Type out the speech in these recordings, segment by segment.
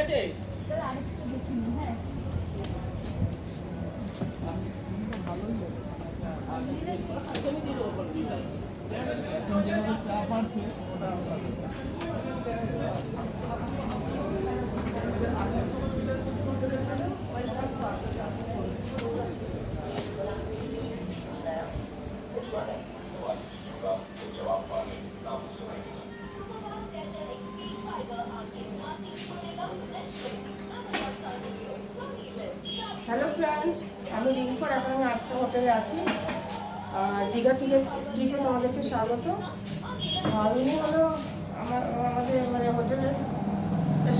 আছে চাপ আছে হ্যালো ফ্রেন্ডস, আমি রিঙ্কর। এখন আমি আস্থা হোটেলে আছি। আর দীঘা ট্রিপে তোমাদেরকে স্বাগত। আর উনি হলো আমাদের মানে হোটেলের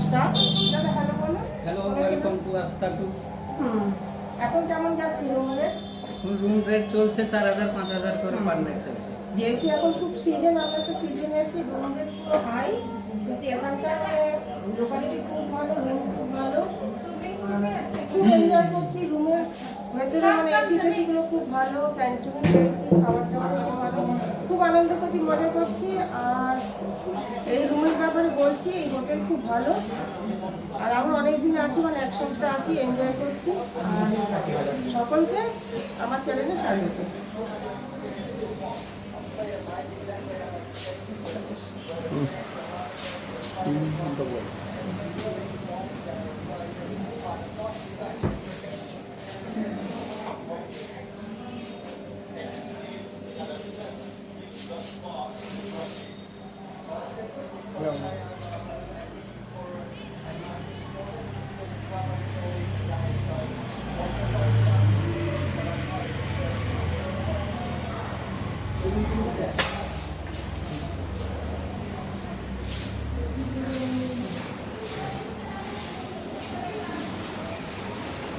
স্টাফ। দাদা হ্যালো বলো। হ্যালো, ওয়েলকাম টু আস্থা ট্যুর। এখন কেমন যাচ্ছে রুম রেট? রুম রেট চলছে 4000-5000 করে পার নাইট চলছে। যেহেতু এখন খুব সিজন, আমরা তো সিজনে এসেছি, রুম রেট পুরো হাই। কিন্তু এখানকার লোকালিটি খুব ভালো, রুম খুব ভালো, খুব এনজয় করছি। রুমের ভেতরে মানে এসি টেসিগুলো খুব ভালো, ক্যান্টিন পেয়েছি, খাবার টাবার খুব ভালো, খুব আনন্দ করছি, মজা করছি। আর এই রুমের ব্যাপারে বলছি, এই হোটেল খুব ভালো। আর আমরা অনেক দিন আছি, মানে এক সপ্তাহ আছি, এনজয় করছি। আর সকলকে আমার চ্যানেলে স্বাগত।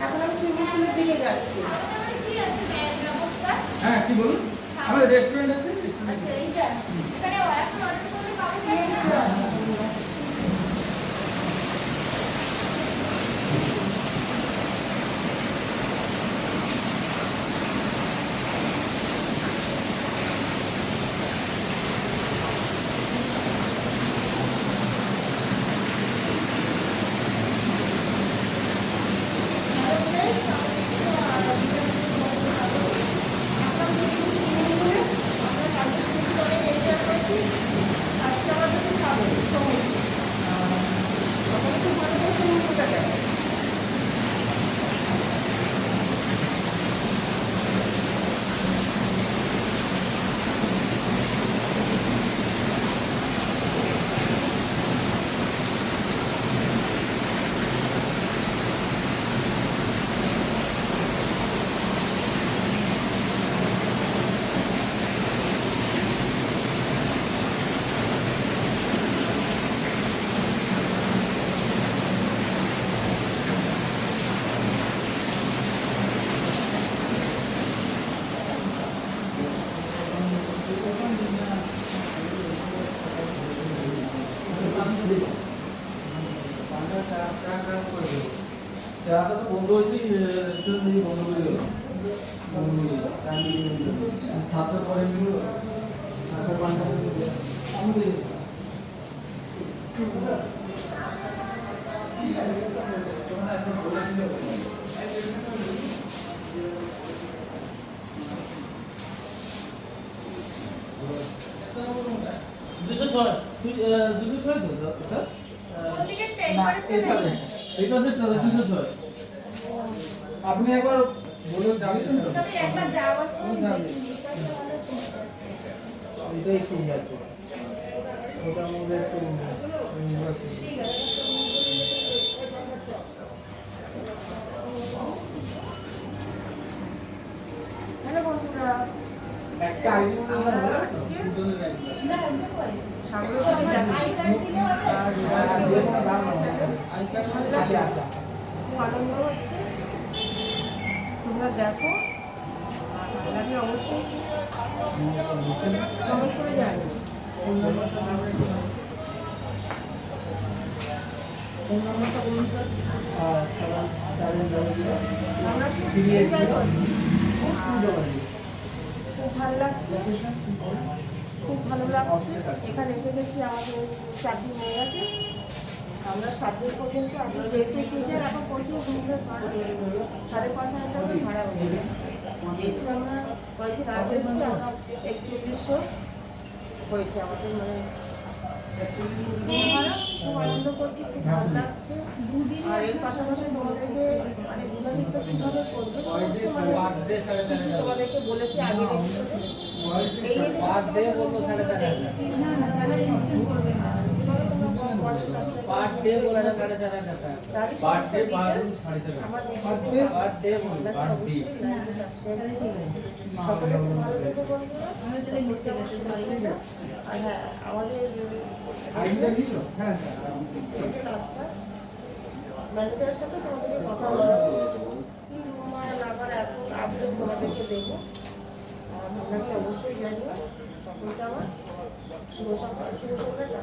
এখন আমি সুইমিং পুলের দিকে যাচ্ছি। হ্যাঁ, কি বলুন? আমাদের রেস্টুরেন্ট আছে। চাটা তো বন্ধ হয়েছে, বন্ধ করে দিল। সাতটা পরে সাতটা পাঁচটা আমি দুশো ছয় তো স্যার? এই পাশে 206। আপনি একবার বলুন, যাবেন তো? এটাই ঠিক আছে, ওটার মধ্যে একটু হ্যালো বন্ধুরা, একটা আইডিয়া খুব আনন্দ হচ্ছে। তোমরা দেখো, ভালো লাগলে অবশ্যই কমেন্ট করে জানি। ফোন নম্বরটা বলুন স্যার। আমরা খুব ভালো লাগছে, খুব ভালো লাগছে। এখানে এসে গেছি, আমাদের চাকরি হয়ে গেছে। আমরা 7 দিন পর্যন্ত আছি, যেহেতু সিজন এখন প্রচুর রুমের ভাড়া 5,500 টাকা ভাড়া হয়ে যায়। যেহেতু আমরা কয়েকদিন আগে এসেছি, আমরা 4100 হয়েছে আমাদের, মানে ভাড়া। খুব আনন্দ করছি, খুব ভালো লাগছে। আর এর পাশাপাশি তোমাদেরকে মানে নিয়মিত কীভাবে করবে সমস্ত মানে কিছু তোমাদেরকে বলেছি আগের এপিসোডে। এই এপিসোডে বলবো তাহলে দেখেছি করবে না কিভাবে তোমরা পয়সা সাশ্রয় পার ডে বলে 4,500 টাকা। তারই পার সমস্ত ডে details আমার ভিডিওতে পার ডে বলে আপনারা পার ডে। অবশ্যই লাইভে সাবস্ক্রাইব করবেন। সকলে খুব ভালো থেকো বন্ধুরা। আর হ্যাঁ, আমাদের আইডিয়া দিছো? হ্যাঁ এই যে রাস্তা ম্যানেজারের সাথে তোমাদেরকে কথা বলা কি রুমার আবার এখন আপডেট তোমাদেরকে দেবো। আর আপনাকে অবশ্যই জানিও। সকলকে আমার শুভ সকাল, শুভ সন্ধ্যা।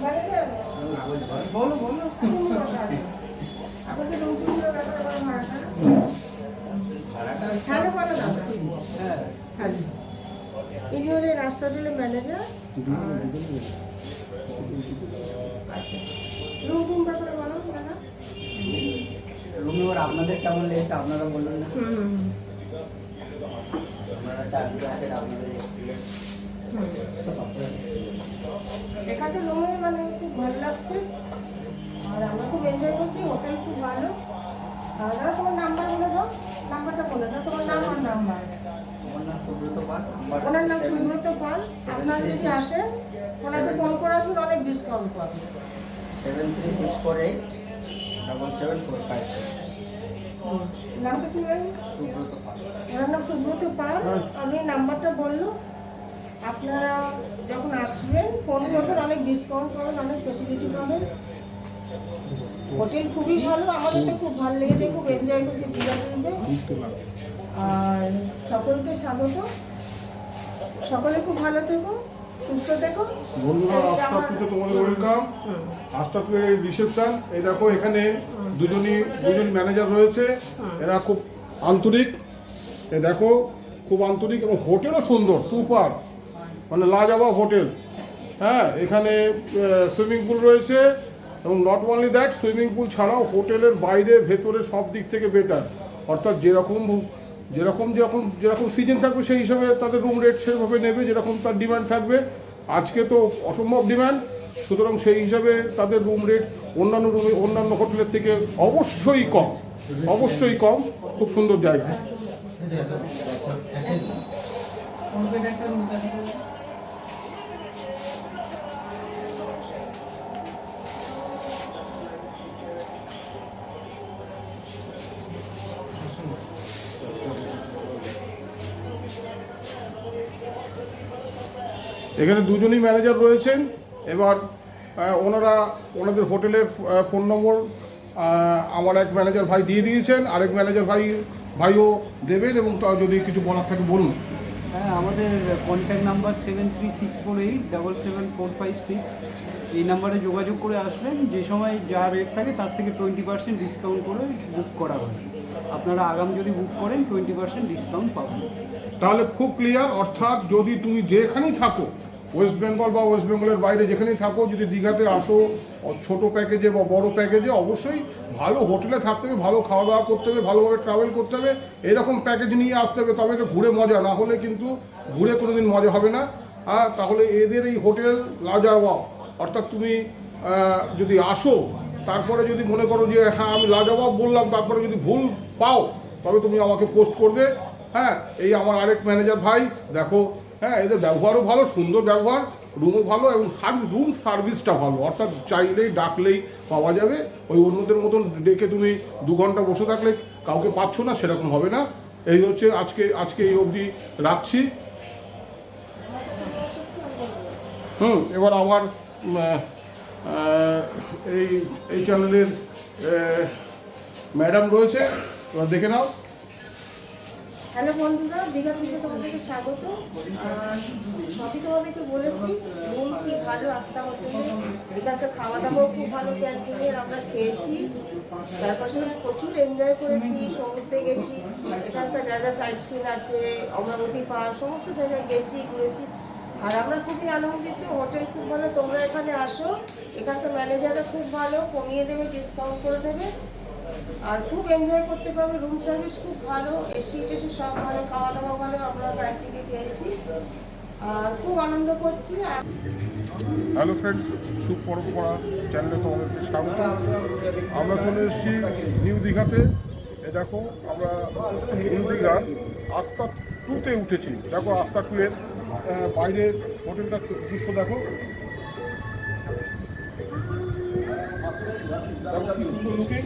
ম্যানেজার বলো বলো। আপনাদের রুমগুলোর ব্যাপারে আমার ভাড়াটা হ্যালো বলো দাদা। হ্যাঁ হ্যালো, ইনি হলেন রাস্তাটির ম্যানেজার। আচ্ছা, রুম ব্যাপারে বলো দাদা। রুমে ওর আপনাদের কেমন লেগেছে আপনারা বলুন না। আপনারা চাকরি আছেন আপনাদের experience। এখানে রুমে মানে খুব ভালো লাগছে আর আমরা খুব এনজয় করছি। হোটেল খুব ভালো। আর দাদা তোমার নাম্বার বলে দাও, নাম্বারটা বলে দাও, তোমার নাম আর নাম্বার। আমার নাম সুব্রত পাল। ওনার নাম সুব্রত পাল। আপনারা যদি আসেন ওনাকে ফোন করে আসবেন, অনেক ডিসকাউন্ট পাবেন। 7364877456। নামটা কি বলেন? সুব্রত পাল। ওনার নাম সুব্রত পাল। আমি নাম্বারটা বললো, আপনারা যখন আসবেন ফোন করবেন, অনেক ডিসকাউন্ট পাবেন, অনেক ফেসিলিটি পাবেন। হোটেল খুবই ভালো, আমাদের তো খুব ভালো লেগেছে, খুব এনজয় করছি দীঘাতে। আর সকলকে স্বাগত। সকলে খুব ভালো থেকো, সুস্থ থেকো। বন্ধুরা, এই যে আস্থা আমার- পুজো তোমাদের ওয়েলকাম। আস্থা পুজোর রিসেপশন। এই দেখো এখানে দুজন ম্যানেজার রয়েছে, এরা খুব আন্তরিক। এই দেখো খুব আন্তরিক এবং হোটেলও সুন্দর, সুপার, মানে লাজবাব হোটেল। হ্যাঁ, এখানে সুইমিং পুল রয়েছে এবং not only that, swimming pool ছাড়াও হোটেলের বাইরে ভেতরে সব দিক থেকে বেটার। অর্থাৎ যেরকম যেরকম যেরকম যেরকম সিজন থাকবে সেই হিসাবে তাদের রুম রেট সেভাবে নেবে, যেরকম তার ডিমান্ড থাকবে। আজকে তো অসম্ভব ডিমান্ড, সুতরাং সেই হিসাবে তাদের রুম রেট অন্যান্য হোটেলের থেকে অবশ্যই কম, অবশ্যই কম। খুব সুন্দর জায়গা। এখানে দুজনই ম্যানেজার রয়েছেন। এবার ওনাদের হোটেলের ফোন নম্বর আমার এক ম্যানেজার ভাই দিয়ে দিয়েছেন, আরেক ম্যানেজার ভাইও দেবেন, এবং তা যদি কিছু বলার থাকে বলুন। হ্যাঁ, আমাদের কন্ট্যাক্ট নাম্বার 7364877456। এই নাম্বারে যোগাযোগ করে আসবেন। যে সময় যা রেট থাকে তার থেকে 20% ডিসকাউন্ট করে বুক করা হয়। আপনারা আগাম যদি বুক করেন 20% ডিসকাউন্ট পাবেন। তাহলে খুব ক্লিয়ার। অর্থাৎ যদি তুমি যেখানেই থাকো, ওয়েস্ট বেঙ্গল বা ওয়েস্ট বেঙ্গলের বাইরে যেখানেই থাকো, যদি দীঘাতে আসো ছোট প্যাকেজে বা বড় প্যাকেজে, অবশ্যই ভালো হোটেলে থাকতে হবে, ভালো খাওয়া দাওয়া করতে হবে, ভালোভাবে ট্রাভেল করতে হবে, এরকম প্যাকেজ নিয়ে আসতে হবে। তবে এটা ঘুরে মজা, না হলে কিন্তু ঘুরে কোনোদিন মজা হবে না। তাহলে এদের এই হোটেল লাজবাব। অর্থাৎ তুমি যদি আসো, তারপরে যদি মনে করো যে হ্যাঁ আমি লাজবাব বললাম, তারপরে যদি ভুল পাও, তবে তুমি আমাকে পোস্ট করবে। হ্যাঁ, এই আমার আরেক ম্যানেজার ভাই, দেখো হ্যাঁ এদের ব্যবহারও ভালো, সুন্দর ব্যবহার, রুমও ভালো এবং রুম সার্ভিসটা ভালো। অর্থাৎ চাইলেই ডাকলেই পাওয়া যাবে। ওই অন্যদের মতন ডেকে তুমি 2 ঘন্টা বসে থাকলে কাউকে পাচ্ছ না, সেরকম হবে না। এই হচ্ছে আজকে এই অবধি রাখছি। এবার আমার এই চ্যানেলের ম্যাডাম রয়েছে, এবার দেখে নাও। হ্যালো বন্ধুরা, দীঘা থেকে তোমাদেরকে স্বাগত। সবই তোমাদেরকে বলেছি, রুম কি ভালো, আসতে হোটেলে এখানকার খাওয়া দাওয়াও খুব ভালো, ক্যান্টিনের আমরা খেয়েছি, তার পাশাপাশি প্রচুর এনজয় করেছি, সমুদ্রে গেছি, এখানকার যা যা সাইট সিন আছে, অমরাবতী পার্ক, সমস্ত জায়গায় গেছি, ঘুরেছি। আর আমরা খুবই আনন্দিত, হোটেল খুব ভালো, তোমরা এখানে আসো, এখানকার ম্যানেজাররা খুব ভালো, কমিয়ে দেবে, ডিসকাউন্ট করে দেবে, আর খুব এনজয় করতে পারবে। রুম সার্ভিস খুব ভালো, এসি টেসি সব ভালো, খাওয়া দাওয়া ভালো, আমরা ক্যান্টিনে খেয়েছি আর খুব আনন্দ করছি। হ্যালো ফ্রেন্ডস, সুপরম্পরা চ্যানেলে তোমাদেরকে স্বাগত। আমরা চলে এসেছি নিউ দীঘাতে। এ দেখো, আমরা নিউ দীঘার আস্থা 2-তে উঠেছি। দেখো আস্থা 2-এর বাইরের হোটেলটার দৃশ্য দেখো। দেখো কি সুন্দর লুকিং।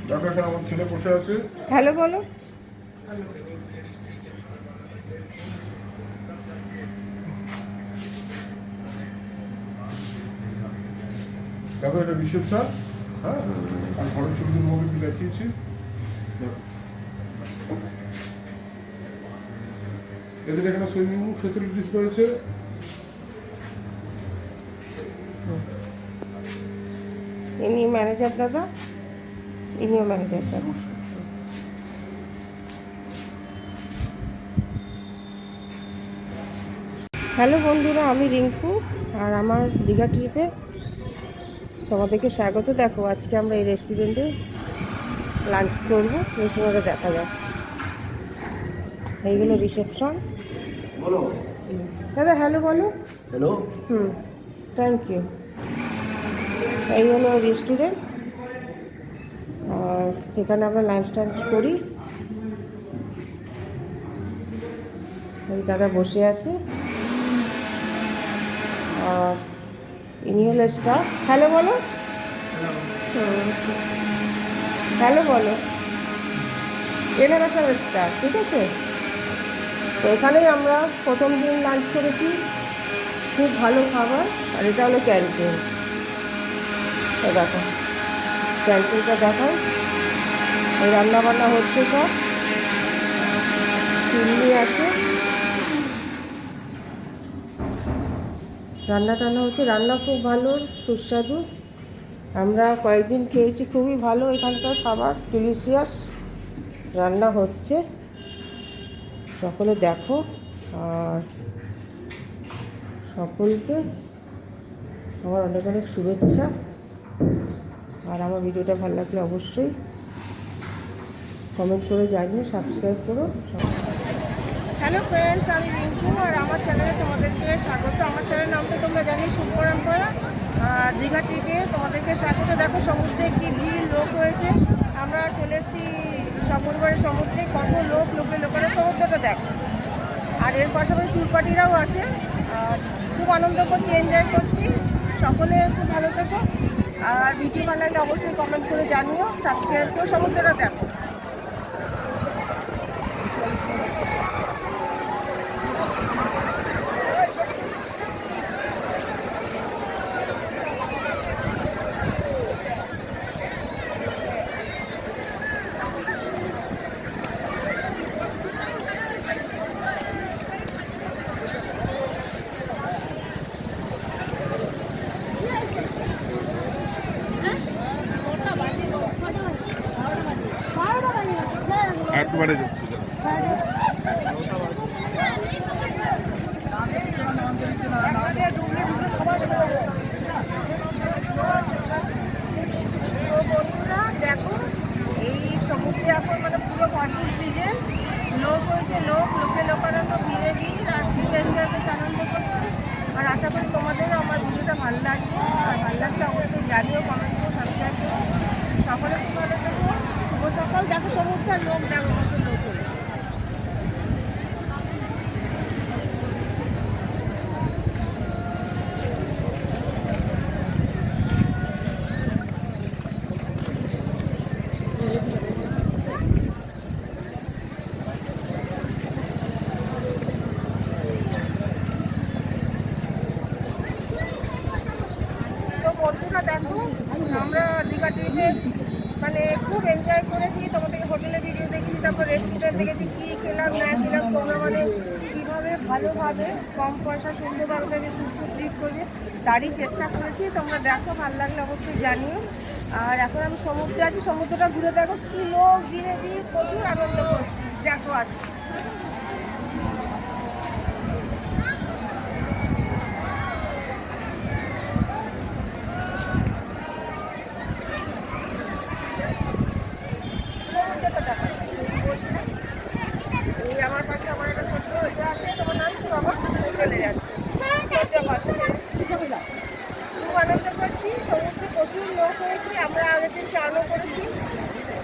দেখো এখানে আমার ছেলে বসে আছে। হ্যালো বলো। দেখো এটা রিসেপশন। হ্যাঁ, আর ঘরের ছবির মধ্যে কি দেখিয়েছি। এদের এখানে সুইমিং ফেসিলিটিস রয়েছে। ইনি ম্যানেজার দাদা, ইনিও ম্যানেজার দাদা। হ্যালো বন্ধুরা, আমি রিঙ্কু, আর আমার দীঘা ট্রিপে তোমাদেরকে স্বাগত। দেখো আজকে আমরা এই রেস্টুরেন্টে লাঞ্চ করবো, রেস্টুরেন্টে দেখা যাক। এইগুলো রিসেপশন। বলো। দাদা হ্যালো বলো। হ্যালো। Thank you. এই হলো রেস্টুরেন্ট, আর এখানে আমরা লাঞ্চ টাঞ্চ করি। ওই দাদা বসে আছে, আর ইনি হলো স্টাফ। হ্যালো বলো। হ্যালো বলো। এনারা সব স্টাফ, ঠিক আছে। তো এখানেই আমরা প্রথম দিন লাঞ্চ করেছি, খুব ভালো খাবার। আর এটা হলো ক্যান্টিন। তো দেখো ক্যান্টিনটা দেখাও, এই রান্নাবান্না হচ্ছে, সব চিমনি আছে, রান্না টান্না হচ্ছে। রান্না খুব ভালো, সুস্বাদু। আমরা কয়েকদিন খেয়েছি, খুবই ভালো এখানকার খাবার, ডিলিশিয়াস রান্না হচ্ছে। সকলে দেখো, আর সকলকে আমার অনেক অনেক শুভেচ্ছা। আর আমার ভিডিওটা ভালো লাগলে অবশ্যই কমেন্ট করে জানিও, সাবস্ক্রাইব করো। হ্যালো ফ্রেন্ডস, আমি রিঙ্কু, আর আমার চ্যানেলে তোমাদেরকে স্বাগত। আমার চ্যানেলের নামটা তোমরা জানি, সুপরম্পরা। আর দীঘা ট্রিপে তোমাদেরকে স্বাগত। দেখো সমুদ্রে কি ভিড় লোক হয়েছে। আমরা চলে এসেছি পরিবারের সমুদ্রে, কত লোকেরা সমুদ্রটা দেখো। আর এর পাশাপাশি ট্যুর পার্টিরাও আছে, আর খুব আনন্দ করছি, এনজয় করছি। সকলে খুব ভালো থেকো, আর ভিডিও ভালো লাগলে অবশ্যই কমেন্ট করে জানিও, সাবস্ক্রাইব করো, সমুদ্রটা দেখো। একবারে যাচ্ছে। তো বন্ধুরা দেখো, এই সমুদ্রে এখন মানে পুরো ভরপুর সিজন, লোক হয়েছে, লোকারণ্য, ভিড়ে ভিড়, আর ঠিক এনজয় করছে, আনন্দ করছে। আর আশা করি তোমাদেরও আমার ভিডিওটা ভালো দেখো সমস্ত লোক দেখো কত লোক হয়েছে। তো বন্ধুরা দেখো আমরা দীঘা ট্রিপে মানে খুব এনজয় করেছি, তোমাদেরকে হোটেলে ভিডিও দেখেছি, তারপর রেস্টুরেন্ট দেখেছি, কী খেলাম না খেলাম, তোমরা মানে কীভাবে ভালোভাবে কম পয়সা সুন্দরভাবে সুস্থ ট্রিপ করবে তারই চেষ্টা করেছি। তোমরা দেখো, ভালো লাগলে অবশ্যই জানিও। আর এখন আমি সমুদ্রে আছি, সমুদ্রটা ঘুরে দেখো কী লোক ঘিরে দিয়ে প্রচুর আনন্দ করছি, দেখো আর এই আমার পাশে আমার একটা ছোট্ট ওটা আছে, তোমার নাম কি বাবা? চলে যাচ্ছে, লজ্জা পাচ্ছে। খুব আনন্দ করছি, সমুদ্রে প্রচুর লোক হয়েছে, আমরা আগের দিন চানও করেছি,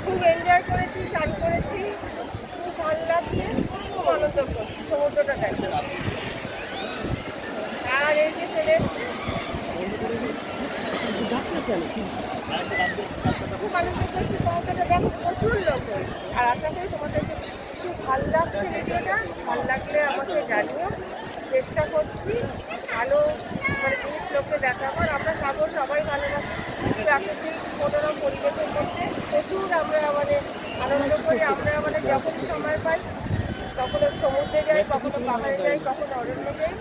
খুব এনজয় করেছি, চান করেছি, খুব ভালো লাগছে, খুব আনন্দ করছি সমুদ্রটা দেখে। আর এই যে চলে এসছে, খুব আনন্দ করছি সমুদ্রটা দেখো, প্রচুর লোক হয়েছে। আর আশা করি তোমাদেরকে খুব ভালো লাগছে ভিডিওটা, ভালো লাগলে আমাকে জানিও। চেষ্টা করছি ভালো মানে জিনিস লোককে দেখাবার। আমরা সাগর সবাই ভালোবাসি, প্রাকৃতিক মনোরম পরিবেশের মধ্যে প্রচুর আমরা মানে আনন্দ করি। আমরা মানে যখনই সময় পাই কখনো সমুদ্রে যাই, কখনো পাহাড়ে যাই, কখনো অরণ্য যাই।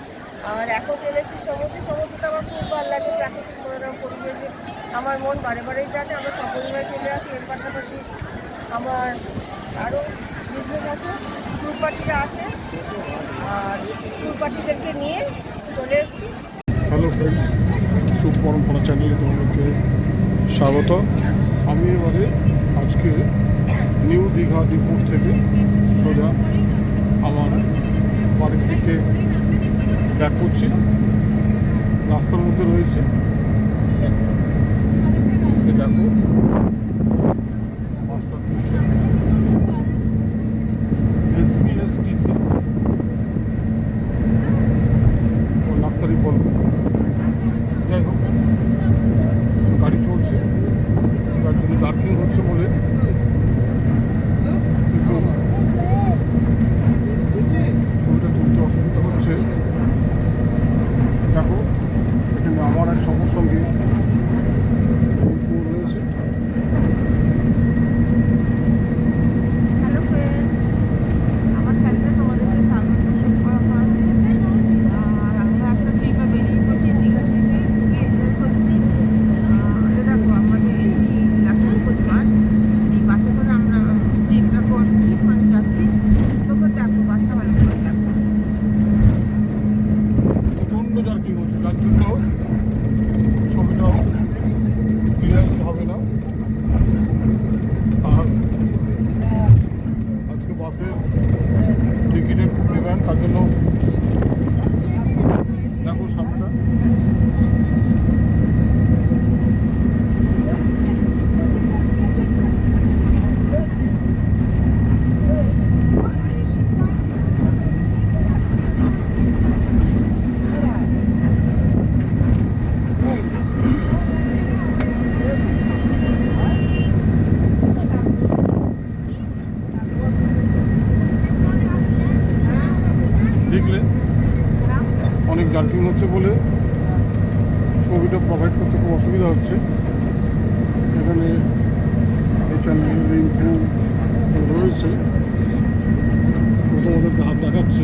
আর এখন চলে এসেছি সমুদ্রে, সমুদ্রটা আমার খুব ভালো লাগে, প্রাকৃতিক মনোরম পরিবেশে আমার মন বারে বারেই টানে। আমরা সপরিবারে চলে আসি, এর পাশাপাশি আমার আরও বিজনেস আছে, ট্যুর পার্টিরা আসে, আর ট্যুর পার্টিদেরকে নিয়ে চলে এসেছি। হ্যালো ফ্রেন্ডস, সুপরম্পরা চ্যানেলে তোমাদেরকে স্বাগত। আমি এবারে আজকে নিউ দীঘা ডিপোর থেকে সোজা আমার বাড়ির দিকে ব্যাক করছি। রাস্তার মধ্যে রয়েছে দেখো মাস্টার SBSTC লাক্সারি বলব, যাই হোক গাড়ি চলছে, তার জন্য জার্কিং হচ্ছে বলে একটু ছবিটা তুলতে অসুবিধা হচ্ছে। দেখো এখানে আমার এক সঙ্গে রয়েছে। হ্যালো ফ্রেন্ড, আমার চ্যানেলে তোমাদেরকে স্বাগত সুপ্রভাত। আর আমরা একটা ট্রিপে বেরিয়ে পড়ছি, দীঘা ট্রিপে খুবই এনজয় করছি। এটা দেখো আমাদের এসি লাক্সারি কোচ বাস, এই বাসে করে আমরা ট্রিপটা করছি, মানে যাচ্ছি। তোকে দেখো বাসটা ভালো করে দেখো। প্রচণ্ড জার্কিং হচ্ছে, যার জন্য ছবিটাও ক্লিয়ার হবে না। আর আজকে বাসের টিকিটের খুব ডিমান্ড, তার জন্য দেখো সামনেটা দেখলে অনেক জার্কিং হচ্ছে বলে ছবিটা প্রোভাইড করতে খুব অসুবিধা হচ্ছে। এখানে এই চ্যানেলের লিঙ্ক রয়েছে, তোমাদেরকে হাত দেখাচ্ছি।